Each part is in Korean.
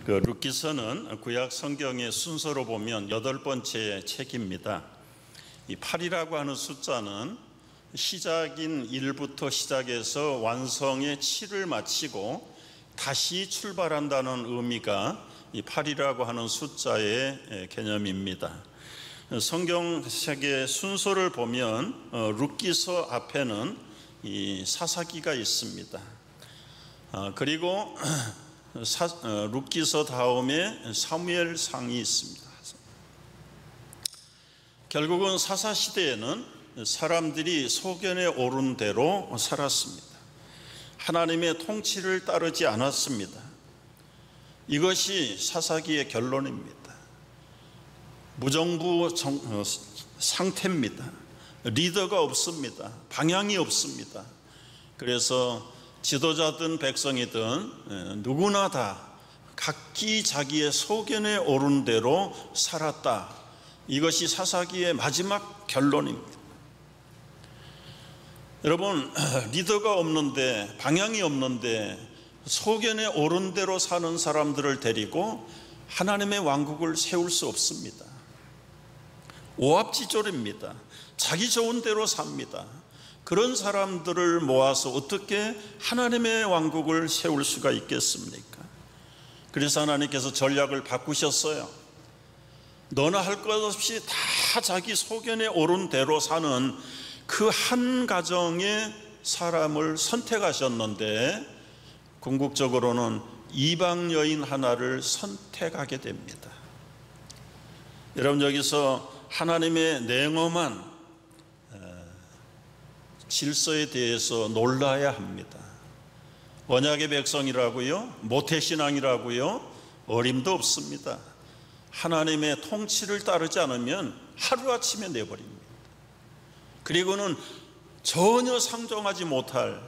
룻기서는 구약 성경의 순서로 보면 8번째 책입니다. 이 8이라고 하는 숫자는 시작인 1부터 시작해서 완성의 7을 마치고 다시 출발한다는 의미가 이 8이라고 하는 숫자의 개념입니다. 성경책의 순서를 보면 룻기서 앞에는 이 사사기가 있습니다. 그리고 룻기서 다음에 사무엘상이 있습니다. 결국은 사사시대에는 사람들이 소견에 오른 대로 살았습니다. 하나님의 통치를 따르지 않았습니다. 이것이 사사기의 결론입니다. 무정부 상태입니다. 리더가 없습니다. 방향이 없습니다. 그래서 지도자든 백성이든 누구나 다 각기 자기의 소견에 오른 대로 살았다. 이것이 사사기의 마지막 결론입니다. 여러분, 리더가 없는데, 방향이 없는데 소견에 오른 대로 사는 사람들을 데리고 하나님의 왕국을 세울 수 없습니다. 오합지졸입니다. 자기 좋은 대로 삽니다. 그런 사람들을 모아서 어떻게 하나님의 왕국을 세울 수가 있겠습니까? 그래서 하나님께서 전략을 바꾸셨어요. 너나 할 것 없이 다 자기 소견에 오른 대로 사는 그 한 가정의 사람을 선택하셨는데, 궁극적으로는 이방 여인 하나를 선택하게 됩니다. 여러분, 여기서 하나님의 냉엄한 질서에 대해서 놀라야 합니다. 언약의 백성이라고요? 모태신앙이라고요? 어림도 없습니다. 하나님의 통치를 따르지 않으면 하루아침에 내버립니다. 그리고는 전혀 상종하지 못할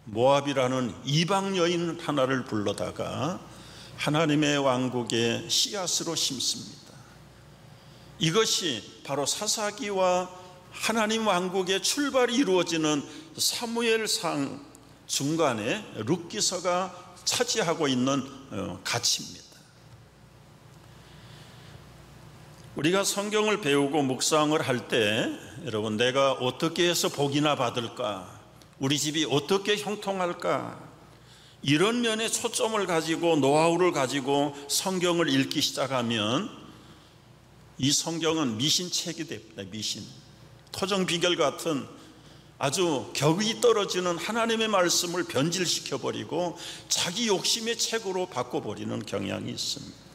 모압이라는 이방 여인 하나를 불러다가 하나님의 왕국의 씨앗으로 심습니다. 이것이 바로 사사기와 하나님 왕국의 출발이 이루어지는 사무엘상 중간에 룻기서가 차지하고 있는 가치입니다. 우리가 성경을 배우고 묵상을 할 때, 여러분, 내가 어떻게 해서 복이나 받을까? 우리 집이 어떻게 형통할까? 이런 면에 초점을 가지고 노하우를 가지고 성경을 읽기 시작하면 이 성경은 미신책이 됩니다. 미신. 토정비결 같은 아주 격이 떨어지는 하나님의 말씀을 변질시켜버리고 자기 욕심의 책으로 바꿔버리는 경향이 있습니다.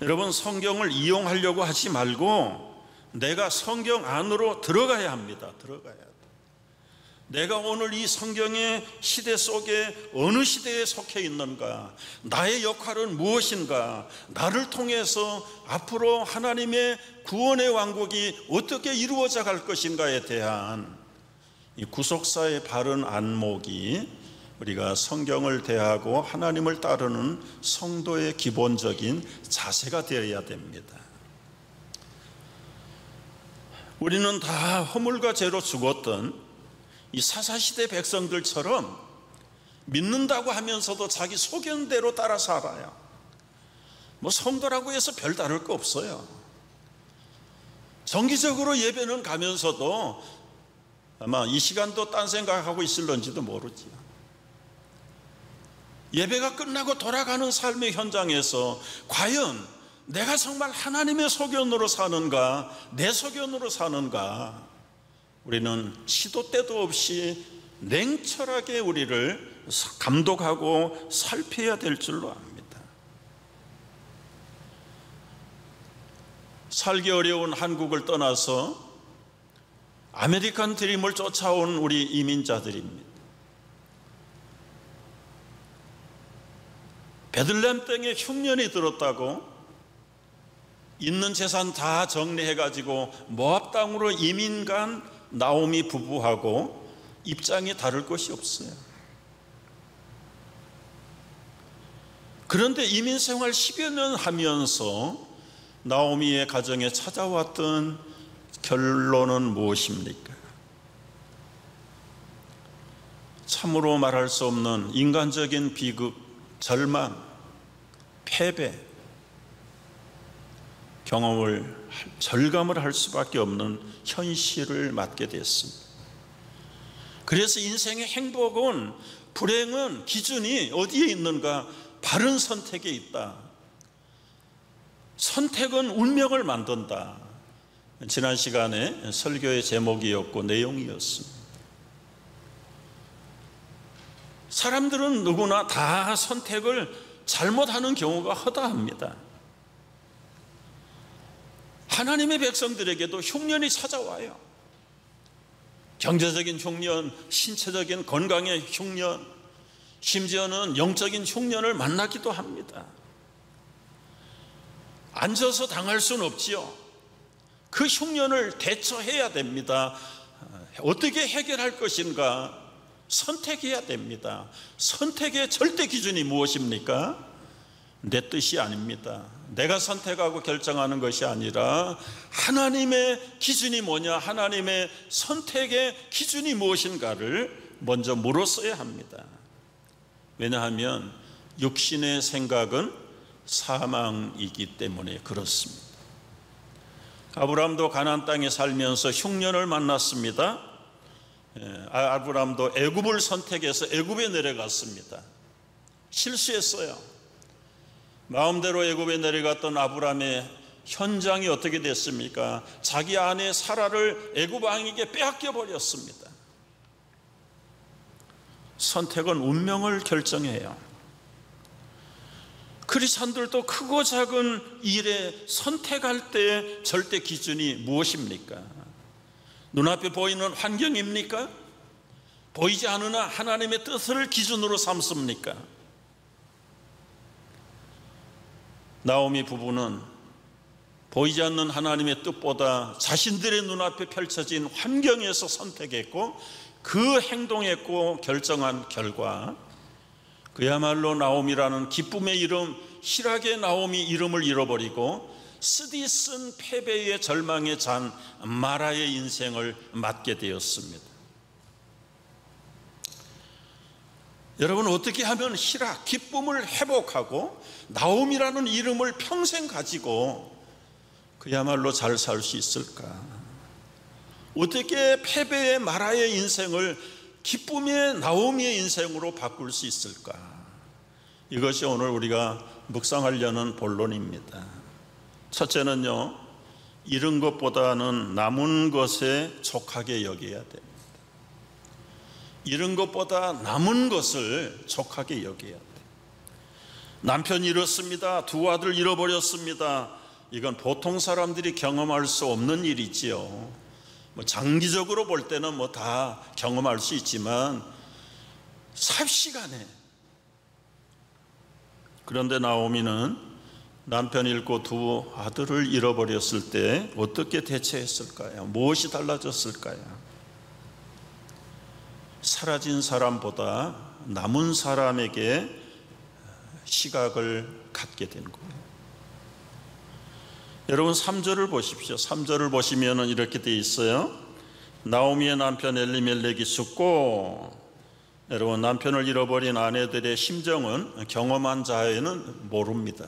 여러분, 성경을 이용하려고 하지 말고 내가 성경 안으로 들어가야 합니다. 들어가야 돼. 내가 오늘 이 성경의 시대 속에 어느 시대에 속해 있는가? 나의 역할은 무엇인가? 나를 통해서 앞으로 하나님의 구원의 왕국이 어떻게 이루어져 갈 것인가에 대한 이 구속사의 바른 안목이 우리가 성경을 대하고 하나님을 따르는 성도의 기본적인 자세가 되어야 됩니다. 우리는 다 허물과 죄로 죽었던 이 사사시대 백성들처럼 믿는다고 하면서도 자기 소견대로 따라 살아요. 뭐 성도라고 해서 별 다를 거 없어요. 정기적으로 예배는 가면서도 아마 이 시간도 딴 생각하고 있을런지도 모르지요. 예배가 끝나고 돌아가는 삶의 현장에서 과연 내가 정말 하나님의 소견으로 사는가, 내 소견으로 사는가, 우리는 시도 때도 없이 냉철하게 우리를 감독하고 살펴야 될 줄로 압니다. 살기 어려운 한국을 떠나서 아메리칸 드림을 쫓아온 우리 이민자들입니다. 베들레헴 땅에 흉년이 들었다고 있는 재산 다 정리해가지고 모압 땅으로 이민 간 나오미 부부하고 입장이 다를 것이 없어요. 그런데 이민 생활 10여 년 하면서 나오미의 가정에 찾아왔던 결론은 무엇입니까? 참으로 말할 수 없는 인간적인 비극, 절망, 패배, 절감을 할 수밖에 없는 현실을 맞게 됐습니다. 그래서 인생의 행복은, 불행은 기준이 어디에 있는가? 바른 선택에 있다. 선택은 운명을 만든다. 지난 시간에 설교의 제목이었고 내용이었습니다. 사람들은 누구나 다 선택을 잘못하는 경우가 허다합니다. 하나님의 백성들에게도 흉년이 찾아와요. 경제적인 흉년, 신체적인 건강의 흉년, 심지어는 영적인 흉년을 만나기도 합니다. 앉아서 당할 수는 없지요. 그 흉년을 대처해야 됩니다. 어떻게 해결할 것인가? 선택해야 됩니다. 선택의 절대 기준이 무엇입니까? 내 뜻이 아닙니다. 내가 선택하고 결정하는 것이 아니라 하나님의 기준이 뭐냐, 하나님의 선택의 기준이 무엇인가를 먼저 물었어야 합니다. 왜냐하면 육신의 생각은 사망이기 때문에 그렇습니다. 아브라함도 가나안 땅에 살면서 흉년을 만났습니다. 아브라함도 애굽을 선택해서 애굽에 내려갔습니다. 실수했어요. 마음대로 애굽에 내려갔던 아브라함의 현장이 어떻게 됐습니까? 자기 아내 사라를 애굽 왕에게 빼앗겨 버렸습니다. 선택은 운명을 결정해요. 크리스찬들도 크고 작은 일에 선택할 때 절대 기준이 무엇입니까? 눈앞에 보이는 환경입니까? 보이지 않으나 하나님의 뜻을 기준으로 삼습니까? 나오미 부부는 보이지 않는 하나님의 뜻보다 자신들의 눈앞에 펼쳐진 환경에서 선택했고 그 행동했고 결정한 결과 그야말로 나오미라는 기쁨의 이름, 희락의 나오미 이름을 잃어버리고 쓰디쓴 패배의 절망에 잔 마라의 인생을 맞게 되었습니다. 여러분, 어떻게 하면 희락, 기쁨을 회복하고 나오미라는 이름을 평생 가지고 그야말로 잘 살 수 있을까? 어떻게 패배의 마라의 인생을 기쁨의 나오미의 인생으로 바꿀 수 있을까? 이것이 오늘 우리가 묵상하려는 본론입니다. 첫째는요, 잃은 것보다는 남은 것에 족하게 여겨야 됩니다. 잃은 것보다 남은 것을 족하게 여겨야 돼요. 남편 잃었습니다. 두 아들 잃어버렸습니다. 이건 보통 사람들이 경험할 수 없는 일이지요. 장기적으로 볼 때는 다 경험할 수 있지만 삽시간에. 그런데 나오미는 남편 잃고 두 아들을 잃어버렸을 때 어떻게 대처했을까요? 무엇이 달라졌을까요? 사라진 사람보다 남은 사람에게 시각을 갖게 된 거예요. 여러분 3절을 보십시오. 3절을 보시면 이렇게 돼 있어요. 나오미의 남편 엘리멜렉이 죽고, 여러분 남편을 잃어버린 아내들의 심정은 경험한 자에는 모릅니다.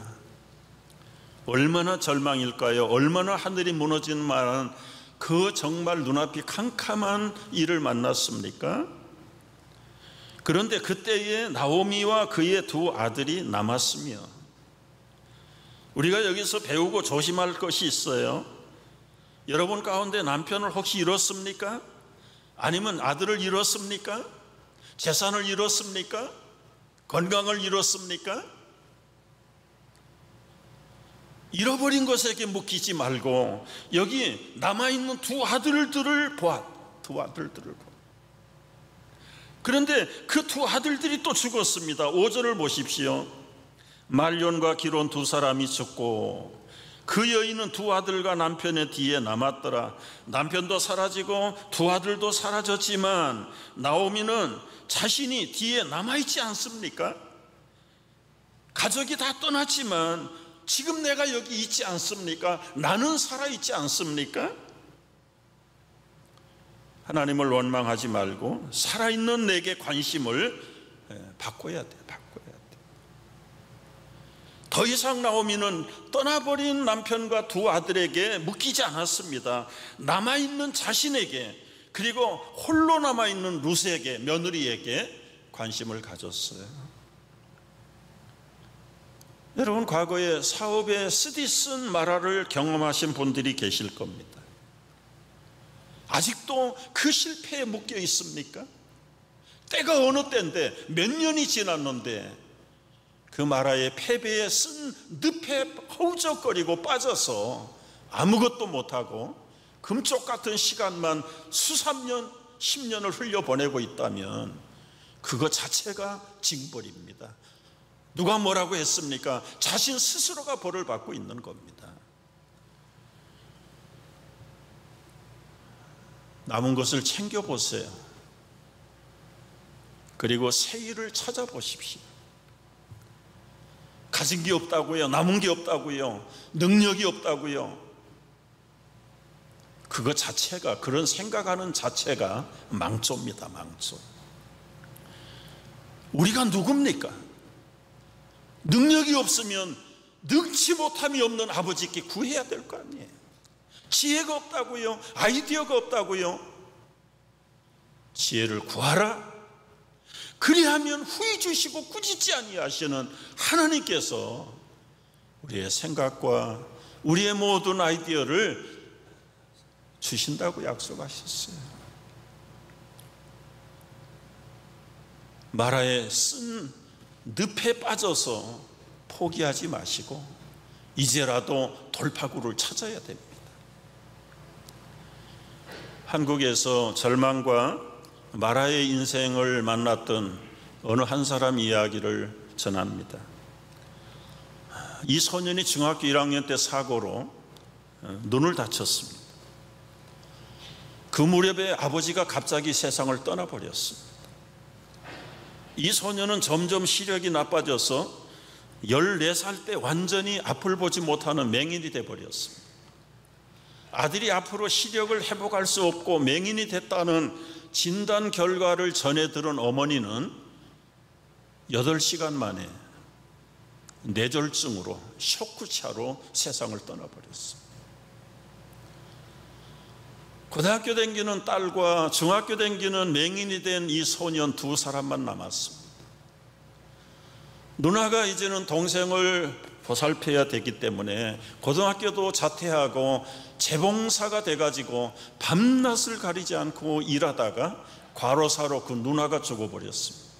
얼마나 절망일까요? 얼마나 하늘이 무너진 만한 그 정말 눈앞이 캄캄한 일을 만났습니까? 그런데 그때에 나오미와 그의 두 아들이 남았으며, 우리가 여기서 배우고 조심할 것이 있어요. 여러분 가운데 남편을 혹시 잃었습니까? 아니면 아들을 잃었습니까? 재산을 잃었습니까? 건강을 잃었습니까? 잃어버린 것에게 묶이지 말고 여기 남아있는 두 아들들을 보아. 그런데 그 두 아들들이 또 죽었습니다. 5절을 보십시오. 말론과 기론 두 사람이 죽고 그 여인은 두 아들과 남편의 뒤에 남았더라. 남편도 사라지고 두 아들도 사라졌지만 나오미는 자신이 뒤에 남아있지 않습니까? 가족이 다 떠났지만 지금 내가 여기 있지 않습니까? 나는 살아있지 않습니까? 하나님을 원망하지 말고 살아있는 내게 관심을 바꿔야 돼. 더 이상 나오미는 떠나버린 남편과 두 아들에게 묶이지 않았습니다. 남아있는 자신에게, 그리고 홀로 남아있는 룻에게, 며느리에게 관심을 가졌어요. 여러분, 과거에 사업에 쓰디쓴 마라를 경험하신 분들이 계실 겁니다. 아직도 그 실패에 묶여 있습니까? 때가 어느 때인데, 몇 년이 지났는데 그 마라의 패배에 쓴 늪에 허우적거리고 빠져서 아무것도 못하고 금쪽 같은 시간만 수삼 년, 10년을 흘려보내고 있다면 그거 자체가 징벌입니다. 누가 뭐라고 했습니까? 자신 스스로가 벌을 받고 있는 겁니다. 남은 것을 챙겨보세요. 그리고 새 일을 찾아보십시오. 가진 게 없다고요? 남은 게 없다고요? 능력이 없다고요? 그거 자체가, 그런 생각하는 자체가 망조입니다. 망조. 우리가 누굽니까? 능력이 없으면 능치 못함이 없는 아버지께 구해야 될 거 아니에요. 지혜가 없다고요? 아이디어가 없다고요? 지혜를 구하라. 그리하면 후히 주시고 꾸짖지 아니하시는 하나님께서 우리의 생각과 우리의 모든 아이디어를 주신다고 약속하셨어요. 마라에 쓴 늪에 빠져서 포기하지 마시고 이제라도 돌파구를 찾아야 됩니다. 한국에서 절망과 마라의 인생을 만났던 어느 한 사람 이야기를 전합니다. 이 소년이 중학교 1학년 때 사고로 눈을 다쳤습니다. 그 무렵에 아버지가 갑자기 세상을 떠나버렸습니다. 이 소년은 점점 시력이 나빠져서 14살 때 완전히 앞을 보지 못하는 맹인이 되어버렸습니다. 아들이 앞으로 시력을 회복할 수 없고 맹인이 됐다는 진단 결과를 전해 들은 어머니는 8시간 만에 뇌졸중으로 쇼크차로 세상을 떠나버렸습니다. 고등학교 다니는 딸과 중학교 다니는 맹인이 된 이 소년 두 사람만 남았습니다. 누나가 이제는 동생을 보살펴야 되기 때문에 고등학교도 자퇴하고 재봉사가 돼가지고 밤낮을 가리지 않고 일하다가 과로사로 그 누나가 죽어버렸습니다.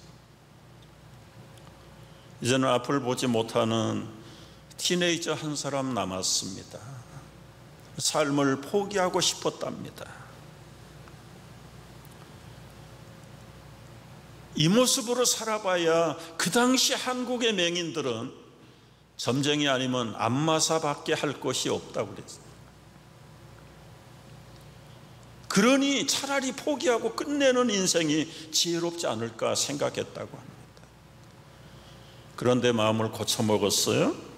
이제는 앞을 보지 못하는 티네이저 한 사람 남았습니다. 삶을 포기하고 싶었답니다. 이 모습으로 살아봐야 그 당시 한국의 맹인들은 점쟁이 아니면 안마사밖에 할 것이 없다고 그랬어요. 그러니 차라리 포기하고 끝내는 인생이 지혜롭지 않을까 생각했다고 합니다. 그런데 마음을 고쳐먹었어요.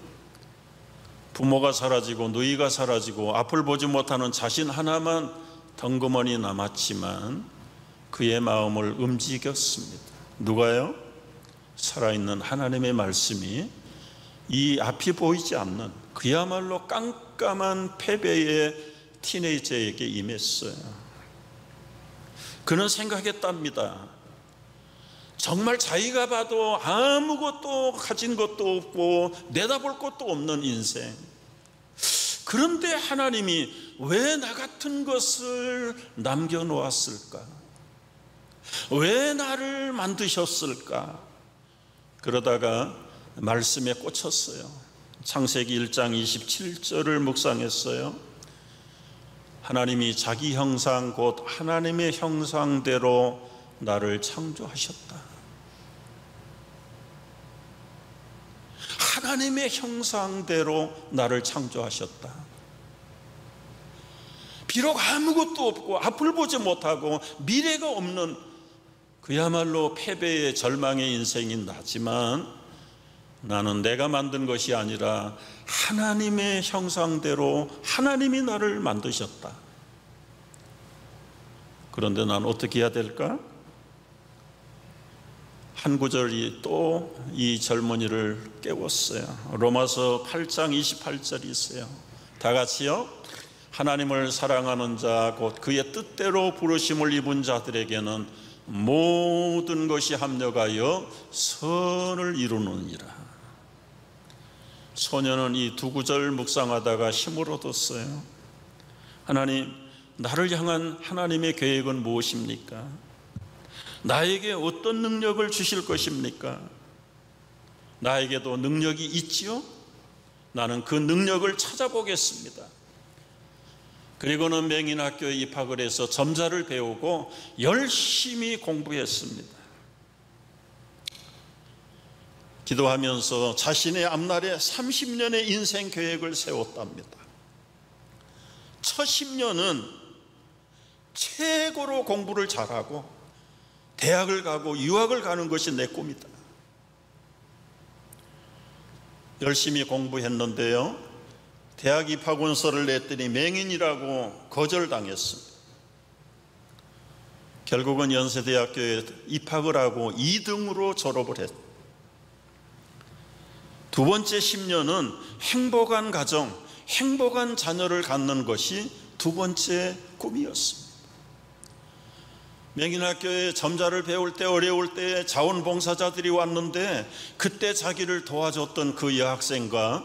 부모가 사라지고 누이가 사라지고 앞을 보지 못하는 자신 하나만 덩그머니 남았지만 그의 마음을 움직였습니다. 누가요? 살아있는 하나님의 말씀이 이 앞이 보이지 않는 그야말로 깜깜한 패배의 티네이저에게 임했어요. 그는 생각했답니다. 정말 자기가 봐도 아무것도 가진 것도 없고 내다볼 것도 없는 인생. 그런데 하나님이 왜 나 같은 것을 남겨놓았을까? 왜 나를 만드셨을까? 그러다가 말씀에 꽂혔어요. 창세기 1장 27절을 묵상했어요. 하나님이 자기 형상 곧 하나님의 형상대로 나를 창조하셨다. 하나님의 형상대로 나를 창조하셨다. 비록 아무것도 없고 앞을 보지 못하고 미래가 없는 그야말로 패배의 절망의 인생인 나지만 나는 내가 만든 것이 아니라 하나님의 형상대로 하나님이 나를 만드셨다. 그런데 난 어떻게 해야 될까? 한 구절이 또 이 젊은이를 깨웠어요. 로마서 8장 28절이 있어요. 다 같이요. 하나님을 사랑하는 자 곧 그의 뜻대로 부르심을 입은 자들에게는 모든 것이 합력하여 선을 이루느니라. 소녀는 이 두 구절 묵상하다가 힘을 얻었어요. 하나님, 나를 향한 하나님의 계획은 무엇입니까? 나에게 어떤 능력을 주실 것입니까? 나에게도 능력이 있지요? 나는 그 능력을 찾아보겠습니다. 그리고는 맹인학교에 입학을 해서 점자를 배우고 열심히 공부했습니다. 기도하면서 자신의 앞날에 30년의 인생 계획을 세웠답니다. 첫 10년은 최고로 공부를 잘하고 대학을 가고 유학을 가는 것이 내 꿈이다. 열심히 공부했는데요, 대학 입학원서를 냈더니 맹인이라고 거절당했습니다. 결국은 연세대학교에 입학을 하고 2등으로 졸업을 했습니다. 두 번째 10년은 행복한 가정, 행복한 자녀를 갖는 것이 두 번째 꿈이었습니다. 맹인학교에 점자를 배울 때 어려울 때 자원봉사자들이 왔는데 그때 자기를 도와줬던 그 여학생과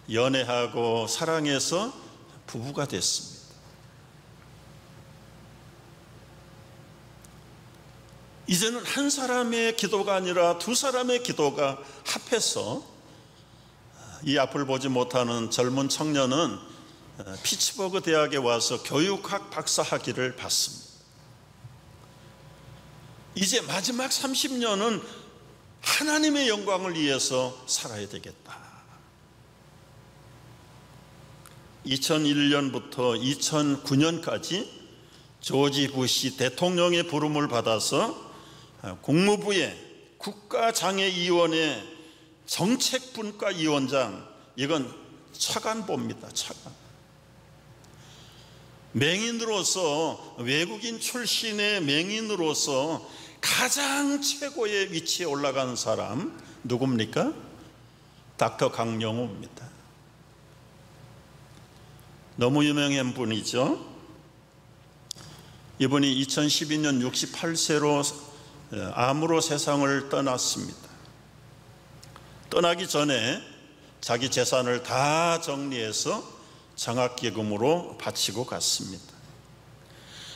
연애하고 사랑해서 부부가 됐습니다. 이제는 한 사람의 기도가 아니라 두 사람의 기도가 합해서 이 앞을 보지 못하는 젊은 청년은 피츠버그 대학에 와서 교육학 박사 학위를 받습니다. 이제 마지막 30년은 하나님의 영광을 위해서 살아야 되겠다. 2001년부터 2009년까지 조지 부시 대통령의 부름을 받아서 국무부의 국가장애위원회 정책분과위원장, 이건 차관보입니다. 차관. 맹인으로서, 외국인 출신의 맹인으로서 가장 최고의 위치에 올라간 사람 누굽니까? 닥터 강영호입니다. 너무 유명한 분이죠. 이분이 2012년 68세로 암으로 세상을 떠났습니다. 떠나기 전에 자기 재산을 다 정리해서 장학기금으로 바치고 갔습니다.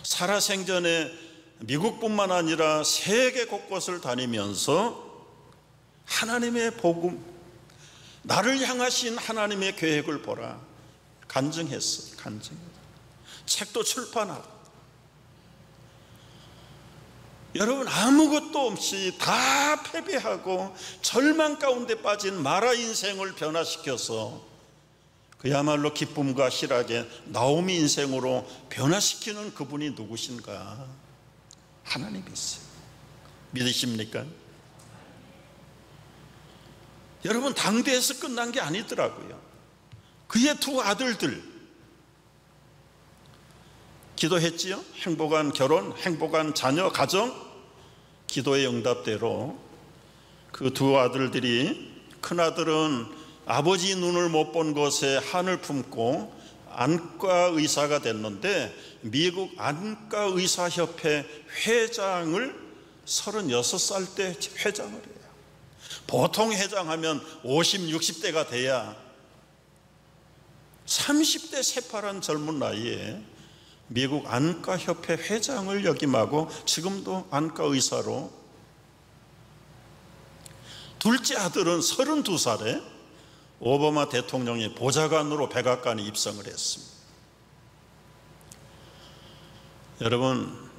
살아생전에 미국뿐만 아니라 세계 곳곳을 다니면서 하나님의 복음, 나를 향하신 하나님의 계획을 보라 간증했어요. 책도 출판하고. 여러분, 아무것도 없이 다 패배하고 절망 가운데 빠진 마라 인생을 변화시켜서 그야말로 기쁨과 희락의 나오미 인생으로 변화시키는 그분이 누구신가? 하나님이세요. 믿으십니까? 여러분, 당대에서 끝난 게 아니더라고요. 그의 두 아들들 기도했지요. 행복한 결혼, 행복한 자녀, 가정. 기도의 응답대로 그 두 아들들이, 큰아들은 아버지 눈을 못 본 곳에 한을 품고 안과 의사가 됐는데 미국 안과의사협회 회장을 36살 때 회장을 해요. 보통 회장하면 50, 60대가 돼야 30대 새파란 젊은 나이에 미국 안과협회 회장을 역임하고 지금도 안과의사로. 둘째 아들은 32살에 오바마 대통령의 보좌관으로 백악관에 입성을 했습니다. 여러분,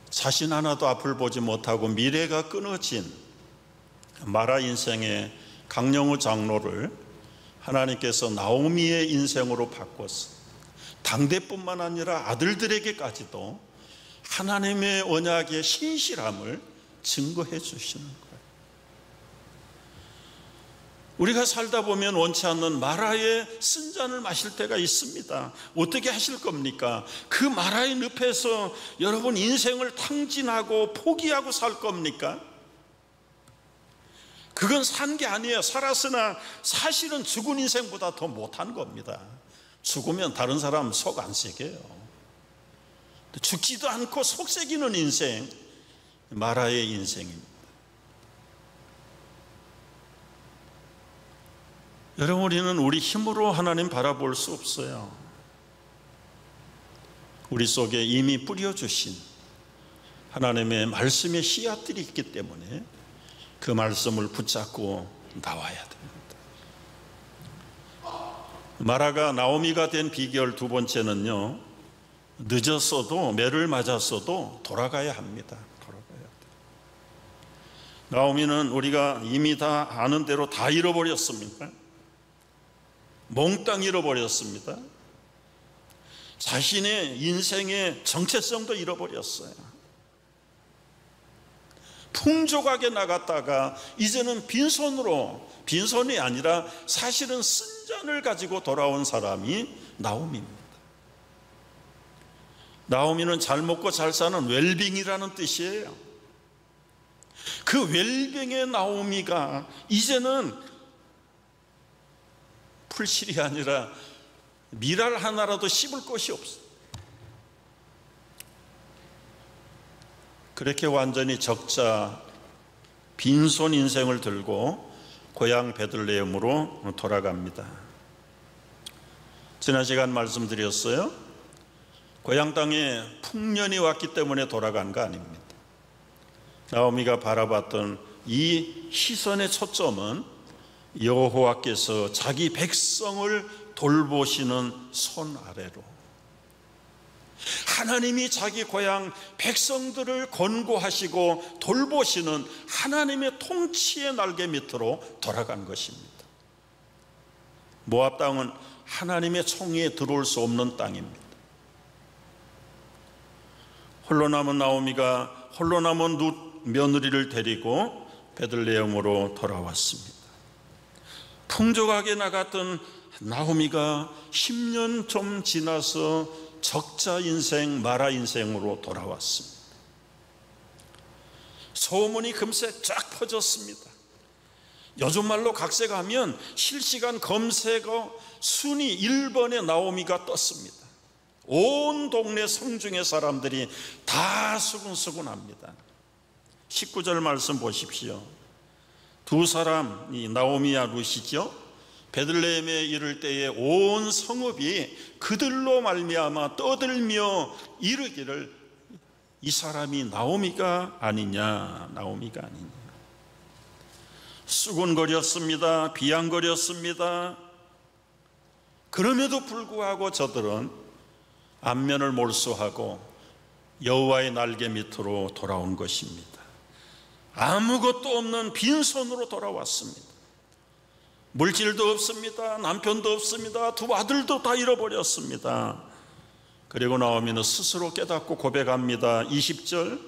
자신 하나도 앞을 보지 못하고 미래가 끊어진 마라 인생의 강영우 장로를 하나님께서 나오미의 인생으로 바꿨어요. 당대뿐만 아니라 아들들에게까지도 하나님의 언약의 신실함을 증거해 주시는 거예요. 우리가 살다 보면 원치 않는 마라의 쓴잔을 마실 때가 있습니다. 어떻게 하실 겁니까? 그 마라의 늪에서 여러분 인생을 탕진하고 포기하고 살 겁니까? 그건 산 게 아니에요. 살았으나 사실은 죽은 인생보다 더 못한 겁니다. 죽으면 다른 사람 속 안 새겨요. 죽지도 않고 속 새기는 인생, 마라의 인생입니다. 여러분, 우리는 우리 힘으로 하나님 바라볼 수 없어요. 우리 속에 이미 뿌려주신 하나님의 말씀의 씨앗들이 있기 때문에 그 말씀을 붙잡고 나와야 됩니다. 마라가 나오미가 된 비결 두 번째는요, 늦었어도, 매를 맞았어도 돌아가야 합니다. 돌아가야 돼요. 나오미는 우리가 이미 다 아는 대로 다 잃어버렸습니다. 몽땅 잃어버렸습니다. 자신의 인생의 정체성도 잃어버렸어요. 풍족하게 나갔다가 이제는 빈손이 아니라 사실은 쓴잔을 가지고 돌아온 사람이 나오미입니다. 나오미는 잘 먹고 잘 사는 웰빙이라는 뜻이에요. 그 웰빙의 나오미가 이제는 풀실이 아니라 미랄 하나라도 씹을 것이 없어. 그렇게 완전히 적자 빈손 인생을 들고 고향 베들레헴으로 돌아갑니다. 지난 시간 말씀드렸어요. 고향 땅에 풍년이 왔기 때문에 돌아간 거 아닙니다. 나오미가 바라봤던 이 시선의 초점은 여호와께서 자기 백성을 돌보시는 손 아래로, 하나님이 자기 고향 백성들을 권고하시고 돌보시는 하나님의 통치의 날개 밑으로 돌아간 것입니다. 모압 땅은 하나님의 총에 들어올 수 없는 땅입니다. 홀로 남은 나오미가 홀로 남은 룻 며느리를 데리고 베들레헴으로 돌아왔습니다. 풍족하게 나갔던 나오미가 10년 좀 지나서 적자 인생, 마라 인생으로 돌아왔습니다. 소문이 금세 쫙 퍼졌습니다. 요즘 말로 각색하면 실시간 검색어 순위 1번에 나오미가 떴습니다. 온 동네 성중의 사람들이 다 수근수근합니다. 19절 말씀 보십시오. 두 사람이 나오미와 룻이죠. 베들레헴에 이를 때에 온 성읍이 그들로 말미암아 떠들며 이르기를 이 사람이 나오미가 아니냐, 나오미가 아니냐. 수군거렸습니다. 비양거렸습니다. 그럼에도 불구하고 저들은 안면을 몰수하고 여호와의 날개 밑으로 돌아온 것입니다. 아무것도 없는 빈손으로 돌아왔습니다. 물질도 없습니다. 남편도 없습니다. 두 아들도 다 잃어버렸습니다. 그리고 나오미는 스스로 깨닫고 고백합니다. 20절,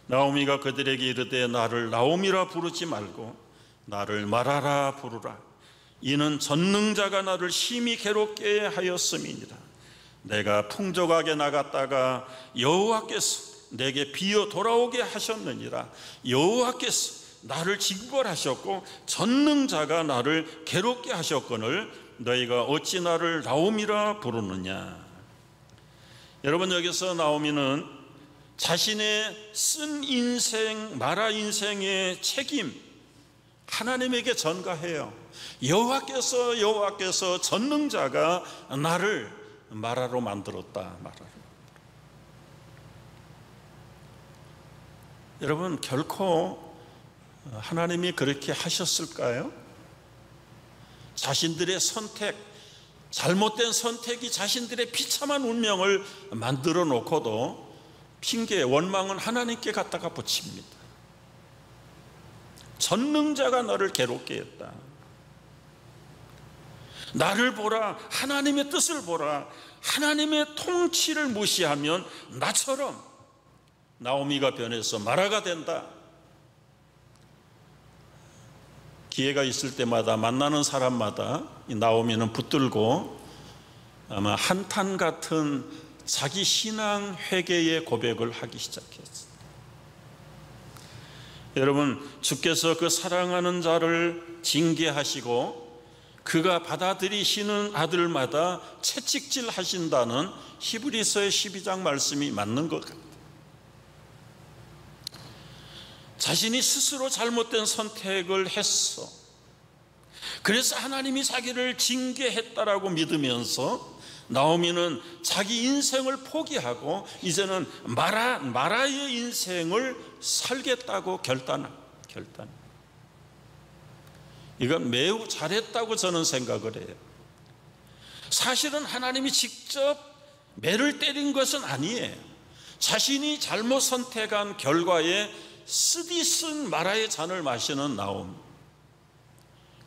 나오미가 그들에게 이르되 나를 나오미라 부르지 말고 나를 마라라 부르라. 이는 전능자가 나를 심히 괴롭게 하였음이니라. 내가 풍족하게 나갔다가 여호와께서 내게 비어 돌아오게 하셨느니라. 여호와께서 나를 징벌하셨고 전능자가 나를 괴롭게 하셨거늘 너희가 어찌 나를 나오미라 부르느냐. 여러분, 여기서 나오미는 자신의 쓴 인생, 마라 인생의 책임 하나님에게 전가해요. 여호와께서 전능자가 나를 마라로 만들었다. 마라로. 여러분, 결코 하나님이 그렇게 하셨을까요? 자신들의 선택, 잘못된 선택이 자신들의 비참한 운명을 만들어 놓고도 핑계, 원망은 하나님께 갖다가 붙입니다. 전능자가 너를 괴롭게 했다. 나를 보라, 하나님의 뜻을 보라. 하나님의 통치를 무시하면 나처럼 나오미가 변해서 마라가 된다. 기회가 있을 때마다 만나는 사람마다 이 나오미는 붙들고 아마 한탄 같은 자기 신앙 회개의 고백을 하기 시작했어요. 여러분, 주께서 그 사랑하는 자를 징계하시고 그가 받아들이시는 아들마다 채찍질 하신다는 히브리서의 12장 말씀이 맞는 것 같아요. 자신이 스스로 잘못된 선택을 했어. 그래서 하나님이 자기를 징계했다라고 믿으면서 나오미는 자기 인생을 포기하고 이제는 마라의 인생을 살겠다고 결단. 이건 매우 잘했다고 저는 생각을 해요. 사실은 하나님이 직접 매를 때린 것은 아니에요. 자신이 잘못 선택한 결과에 쓰디쓴 마라의 잔을 마시는 나옴.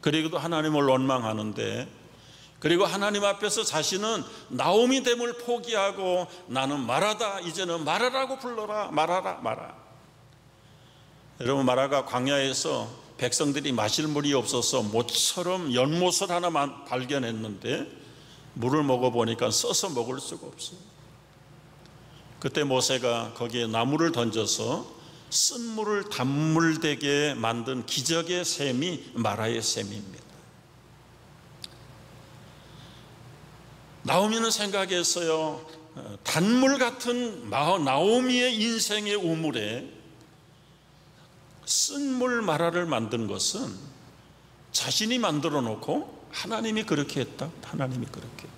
그리고도 하나님을 원망하는데, 그리고 하나님 앞에서 자신은 나옴이 됨을 포기하고 나는 마라다, 이제는 마라라고 불러라. 마라. 여러분, 마라가 광야에서 백성들이 마실 물이 없어서 모처럼 연못을 하나만 발견했는데 물을 먹어보니까 써서 먹을 수가 없어요. 그때 모세가 거기에 나무를 던져서 쓴 물을 단물 되게 만든 기적의 샘이 마라의 샘입니다. 나오미는 생각했어요. 단물 같은 나오미의 인생의 우물에 쓴물 마라를 만든 것은 자신이 만들어 놓고 하나님이 그렇게 했다. 하나님이 그렇게 했다.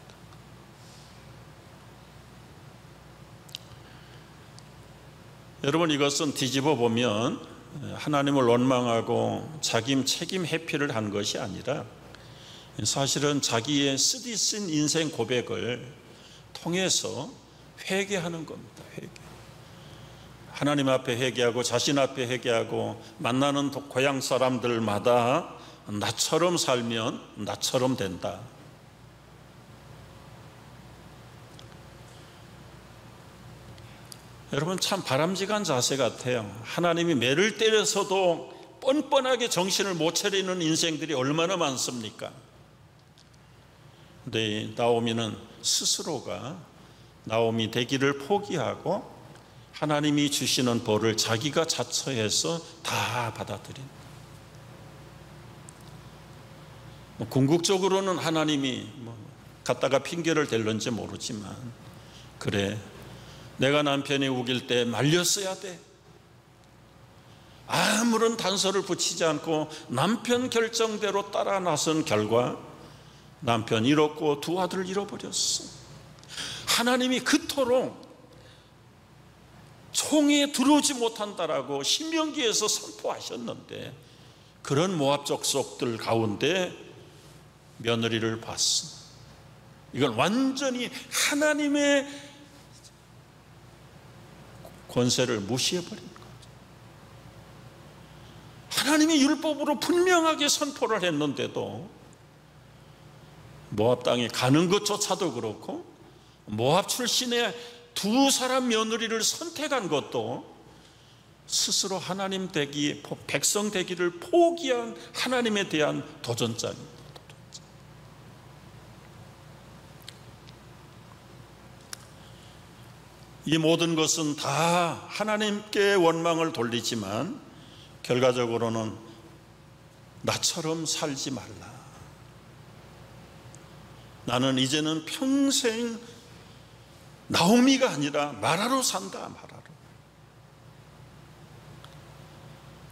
여러분, 이것은 뒤집어 보면 하나님을 원망하고 자기 책임 회피를 한 것이 아니라 사실은 자기의 쓰디쓴 인생 고백을 통해서 회개하는 겁니다. 회개. 하나님 앞에 회개하고 자신 앞에 회개하고 만나는 고향 사람들마다 나처럼 살면 나처럼 된다. 여러분, 참 바람직한 자세 같아요. 하나님이 매를 때려서도 뻔뻔하게 정신을 못 차리는 인생들이 얼마나 많습니까? 근데 나오미는 스스로가 나오미 되기를 포기하고 하나님이 주시는 벌을 자기가 자처해서 다 받아들인. 궁극적으로는 하나님이 갖다가 핑계를 댈는지 모르지만, 그래, 내가 남편이 우길 때 말렸어야 돼. 아무런 단서를 붙이지 않고 남편 결정대로 따라 나선 결과 남편 잃었고 두 아들을 잃어버렸어. 하나님이 그토록 총에 들어오지 못한다라고 신명기에서 선포하셨는데, 그런 모압 족속들 가운데 며느리를 봤어. 이건 완전히 하나님의 권세를 무시해버린 거죠. 하나님이 율법으로 분명하게 선포를 했는데도 모압 땅에 가는 것조차도 그렇고, 모압 출신의 두 사람 며느리를 선택한 것도 스스로 하나님 되기, 백성 되기를 포기한 하나님에 대한 도전장입니다. 이 모든 것은 다 하나님께 원망을 돌리지만 결과적으로는 나처럼 살지 말라. 나는 이제는 평생 나오미가 아니라 마라로 산다. 마라로.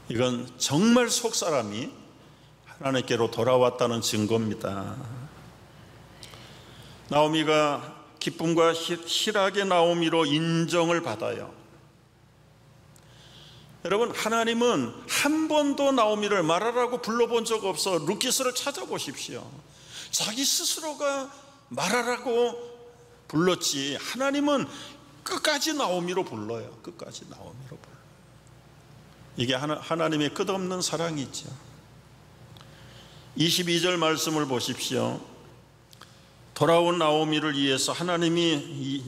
이건 정말 속사람이 하나님께로 돌아왔다는 증거입니다. 나오미가 기쁨과 희락의 나오미로 인정을 받아요. 여러분, 하나님은 한 번도 나오미를 마라라고 불러본 적 없어. 루키스를 찾아보십시오. 자기 스스로가 마라라고 불렀지, 하나님은 끝까지 나오미로 불러요. 끝까지 나오미로 불러요. 이게 하나님의 끝없는 사랑이죠. 22절 말씀을 보십시오. 돌아온 나오미를 위해서 하나님이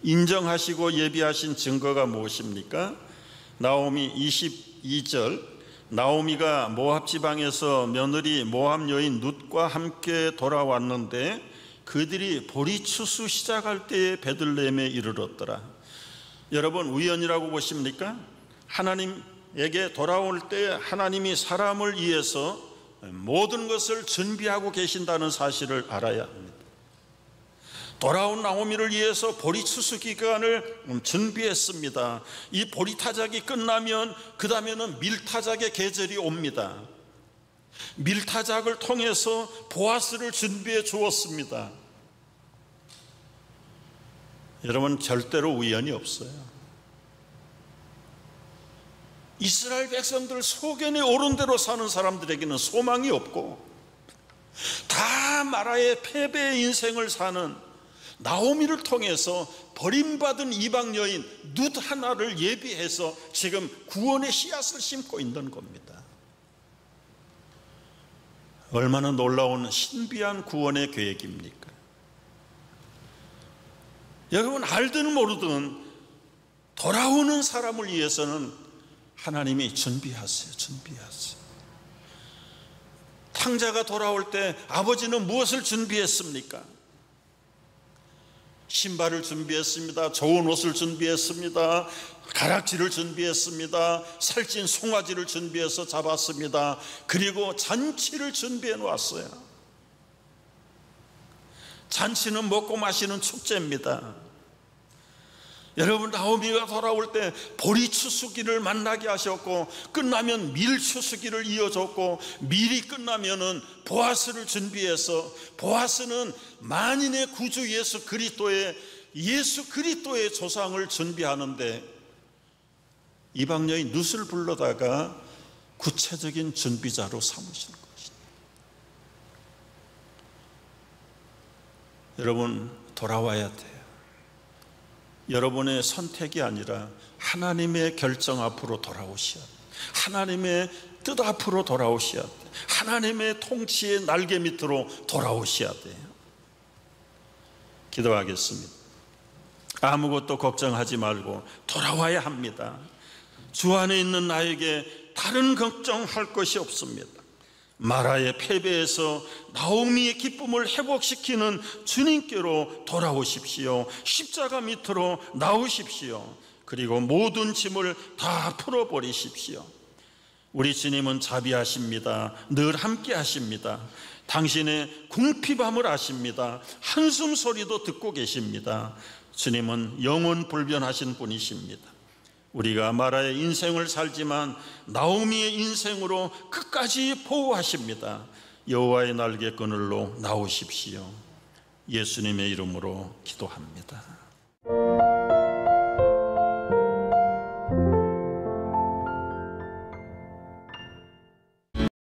인정하시고 예비하신 증거가 무엇입니까? 나오미 22절, 나오미가 모압 지방에서 며느리 모압 여인 룻과 함께 돌아왔는데 그들이 보리 추수 시작할 때에 베들레헴에 이르렀더라. 여러분, 우연이라고 보십니까? 하나님 나오미에게 돌아올 때 하나님이 사람을 위해서 모든 것을 준비하고 계신다는 사실을 알아야 합니다. 돌아온 나오미를 위해서 보리 추수 기간을 준비했습니다. 이 보리 타작이 끝나면 그 다음에는 밀타작의 계절이 옵니다. 밀타작을 통해서 보아스를 준비해 주었습니다. 여러분, 절대로 우연이 없어요. 이스라엘 백성들 소견에 오른 대로 사는 사람들에게는 소망이 없고 다 마라의 패배의 인생을 사는 나오미를 통해서 버림받은 이방 여인 룻 하나를 예비해서 지금 구원의 씨앗을 심고 있는 겁니다. 얼마나 놀라운 신비한 구원의 계획입니까? 여러분, 알든 모르든 돌아오는 사람을 위해서는 하나님이 준비하세요. 탕자가 돌아올 때 아버지는 무엇을 준비했습니까? 신발을 준비했습니다. 좋은 옷을 준비했습니다. 가락지를 준비했습니다. 살찐 송아지를 준비해서 잡았습니다. 그리고 잔치를 준비해 놓았어요. 잔치는 먹고 마시는 축제입니다. 여러분, 나오미가 돌아올 때 보리 추수기를 만나게 하셨고 끝나면 밀 추수기를 이어줬고 밀이 끝나면은 보아스를 준비해서 보아스는 만인의 구주 예수 그리스도의 조상을 준비하는데 이방 여인 룻을 불러다가 구체적인 준비자로 삼으시는 것입니다. 여러분, 돌아와야 돼요. 여러분의 선택이 아니라 하나님의 결정 앞으로 돌아오셔야 돼요. 하나님의 뜻 앞으로 돌아오셔야 돼요. 하나님의 통치의 날개 밑으로 돌아오셔야 돼요. 기도하겠습니다. 아무것도 걱정하지 말고 돌아와야 합니다. 주 안에 있는 나에게 다른 걱정할 것이 없습니다. 마라의 패배에서 나오미의 기쁨을 회복시키는 주님께로 돌아오십시오. 십자가 밑으로 나오십시오. 그리고 모든 짐을 다 풀어버리십시오. 우리 주님은 자비하십니다. 늘 함께 하십니다. 당신의 궁핍함을 아십니다. 한숨 소리도 듣고 계십니다. 주님은 영원 불변하신 분이십니다. 우리가 마라의 인생을 살지만 나오미의 인생으로 끝까지 보호하십니다. 여호와의 날개 그늘로 나오십시오. 예수님의 이름으로 기도합니다.